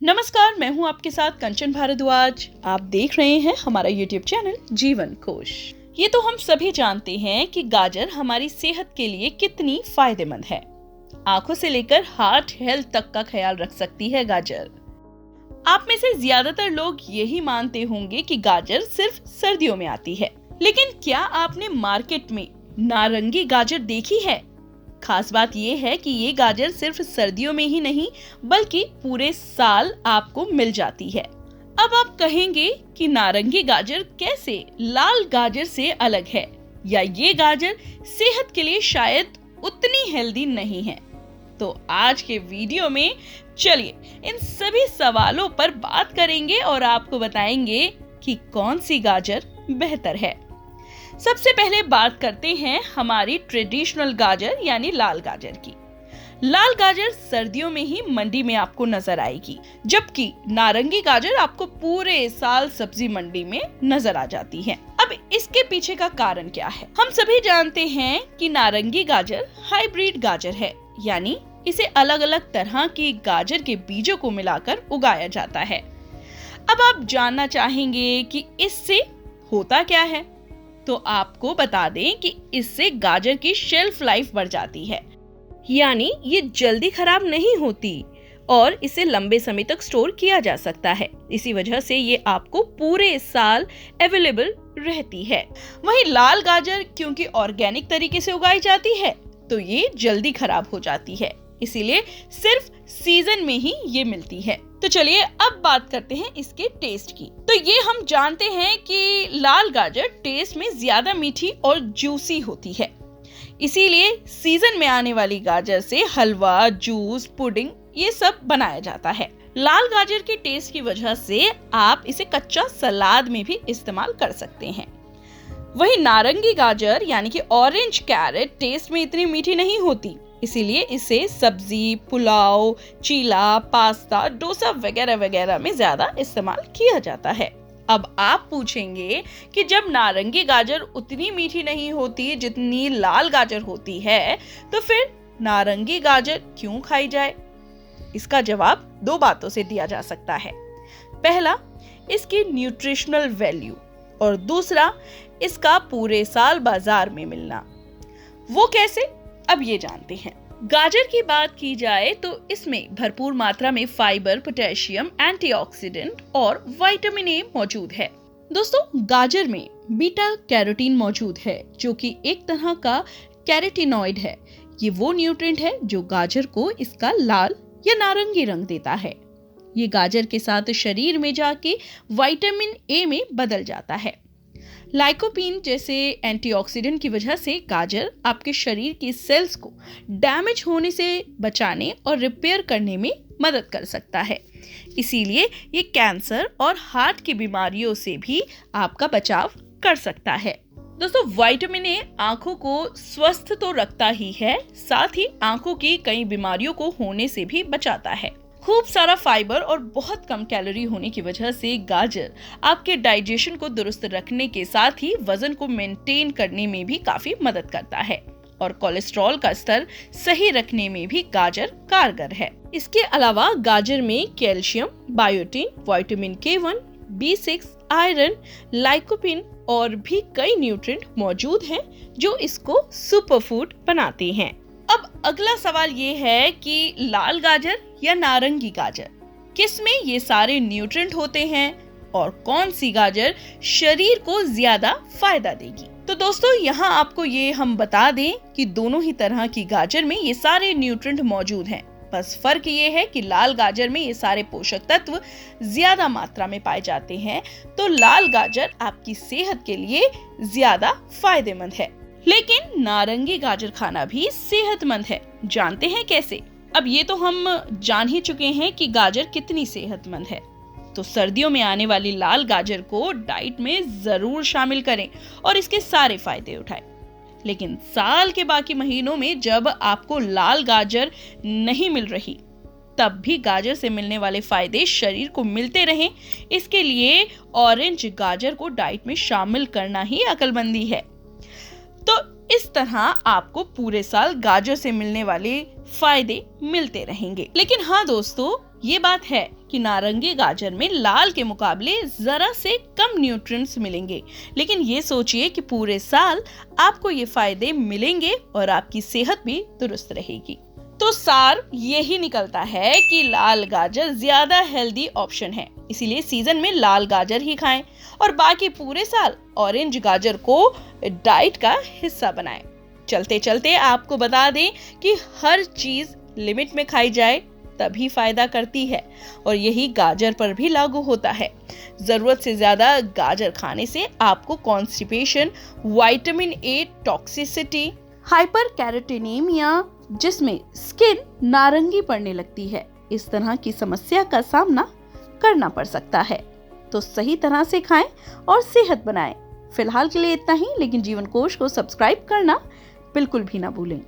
नमस्कार, मैं हूं आपके साथ कंचन भारद्वाज। आप देख रहे हैं हमारा YouTube चैनल जीवन कोश। ये तो हम सभी जानते हैं कि गाजर हमारी सेहत के लिए कितनी फायदेमंद है। आंखों से लेकर हार्ट हेल्थ तक का ख्याल रख सकती है गाजर। आप में से ज्यादातर लोग यही मानते होंगे कि गाजर सिर्फ सर्दियों में आती है, लेकिन क्या आपने मार्केट में नारंगी गाजर देखी है? खास बात ये है कि ये गाजर सिर्फ सर्दियों में ही नहीं बल्कि पूरे साल आपको मिल जाती है। अब आप कहेंगे कि नारंगी गाजर कैसे लाल गाजर से अलग है, या ये गाजर सेहत के लिए शायद उतनी हेल्दी नहीं है? तो आज के वीडियो में चलिए इन सभी सवालों पर बात करेंगे और आपको बताएंगे कि कौन सी गाजर बेहतर है। सबसे पहले बात करते हैं हमारी ट्रेडिशनल गाजर यानी लाल गाजर की। लाल गाजर सर्दियों में ही मंडी में आपको नजर आएगी, जबकि नारंगी गाजर आपको पूरे साल सब्जी मंडी में नजर आ जाती है। अब इसके पीछे का कारण क्या है? हम सभी जानते हैं कि नारंगी गाजर हाइब्रिड गाजर है, यानी इसे अलग अलग तरह की गाजर के बीजों को मिलाकर उगाया जाता है। अब आप जानना चाहेंगे कि इससे होता क्या है, तो आपको बता दें कि इससे गाजर की शेल्फ लाइफ बढ़ जाती है, यानी ये जल्दी खराब नहीं होती और इसे लंबे समय तक स्टोर किया जा सकता है। इसी वजह से ये आपको पूरे साल अवेलेबल रहती है। वहीं लाल गाजर क्योंकि ऑर्गेनिक तरीके से उगाई जाती है, तो ये जल्दी खराब हो जाती है, इसीलिए सिर्फ सीजन में ही ये मिलती है। तो चलिए अब बात करते हैं इसके टेस्ट की। तो ये हम जानते हैं कि लाल गाजर टेस्ट में ज्यादा मीठी और जूसी होती है, इसीलिए सीजन में आने वाली गाजर से हलवा, जूस, पुडिंग ये सब बनाया जाता है। लाल गाजर के टेस्ट की वजह से आप इसे कच्चा सलाद में भी इस्तेमाल कर सकते हैं। वहीं नारंगी गाजर यानी कि ऑरेंज कैरेट टेस्ट में इतनी मीठी नहीं होती, इसीलिए इसे सब्जी, पुलाव, चीला, पास्ता, डोसा वगैरह वगैरह में ज्यादा इस्तेमाल किया जाता है। अब आप पूछेंगे कि जब नारंगी गाजर उतनी मीठी नहीं होती जितनी लाल गाजर होती है, तो फिर नारंगी गाजर क्यों खाई जाए? इसका जवाब दो बातों से दिया जा सकता है। पहला, इसकी न्यूट्रिशनल वैल्यू, और दूसरा, इसका पूरे साल बाजार में मिलना। वो कैसे? अब ये जानते हैं। गाजर की बात की जाए तो इसमें भरपूर मात्रा में फाइबर, पोटेशियम, एंटीऑक्सीडेंट और विटामिन ए मौजूद है। दोस्तों, गाजर में बीटा कैरोटीन मौजूद है, जो कि एक तरह का कैरोटीनॉइड है। ये वो न्यूट्रिएंट है जो गाजर को इसका लाल या नारंगी रंग देता है। ये गाजर के साथ शरीर में जाके विटामिन ए में बदल जाता है। लाइकोपीन जैसे एंटीऑक्सीडेंट की वजह से गाजर आपके शरीर की सेल्स को डैमेज होने से बचाने और रिपेयर करने में मदद कर सकता है। इसीलिए ये कैंसर और हार्ट की बीमारियों से भी आपका बचाव कर सकता है। दोस्तों, विटामिन ए आंखों को स्वस्थ तो रखता ही है, साथ ही आंखों की कई बीमारियों को होने से भी बचाता है। खूब सारा फाइबर और बहुत कम कैलोरी होने की वजह से गाजर आपके डाइजेशन को दुरुस्त रखने के साथ ही वजन को मेंटेन करने में भी काफी मदद करता है, और कोलेस्ट्रॉल का स्तर सही रखने में भी गाजर कारगर है। इसके अलावा गाजर में calcium, biotin, vitamin K1, B6, iron, lycopene और भी कई न्यूट्रिएंट मौजूद हैं जो इसको सुपरफूड बनाते हैं। अब अगला सवाल ये है कि लाल गाजर या नारंगी गाजर, किसमें ये सारे न्यूट्रिएंट होते हैं और कौन सी गाजर शरीर को ज्यादा फायदा देगी? तो दोस्तों, यहाँ आपको ये हम बता दें कि दोनों ही तरह की गाजर में ये सारे न्यूट्रिएंट मौजूद हैं। बस फर्क ये है कि लाल गाजर में ये सारे पोषक तत्व ज्यादा मात्रा में पाए जाते हैं, तो लाल गाजर आपकी सेहत के लिए ज्यादा फायदेमंद है। लेकिन नारंगी गाजर खाना भी सेहतमंद है। जानते हैं कैसे? अब ये तो हम जान ही चुके हैं कि गाजर कितनी सेहतमंद है, तो सर्दियों में आने वाली लाल गाजर को डाइट में जरूर शामिल करें और इसके सारे फायदे उठाएं। लेकिन साल के बाकी महीनों में जब आपको लाल गाजर नहीं मिल रही, तब भी गाजर से मिलने वाले फायदे शरीर को मिलते रहें, इसके लिए ऑरेंज गाजर को डाइट में शामिल करना ही अक्लमंदी है। तो इस तरह आपको पूरे साल गाजर से मिलने वाले फायदे मिलते रहेंगे। लेकिन हाँ दोस्तों, ये बात है कि नारंगी गाजर में लाल के मुकाबले जरा से कम न्यूट्रिएंट्स मिलेंगे, लेकिन ये सोचिए कि पूरे साल आपको ये फायदे मिलेंगे और आपकी सेहत भी दुरुस्त रहेगी। तो सार यही निकलता है कि लाल गाजर ज्यादा हेल्दी ऑप्शन है, इसीलिए सीजन में लाल गाजर ही खाएं और बाकी पूरे साल ऑरेंज गाजर को डाइट का हिस्सा बनाएं। चलते चलते आपको बता दें कि हर चीज लिमिट में खाई जाए तभी फायदा करती है, और यही गाजर पर भी लागू होता है। जरूरत से ज्यादा गाजर खाने से आपको constipation, vitamin A toxicity, hyper carotenemia जिसमें स्किन नारंगी पड़ने लगती है, इस तरह की समस्या का सामना करना पड़ सकता है। तो सही तरह से खाएं और सेहत बनाएं। फिलहाल के लिए इतना ही, लेकिन जीवन कोश को सब्सक्राइब करना बिल्कुल भी ना भूलें।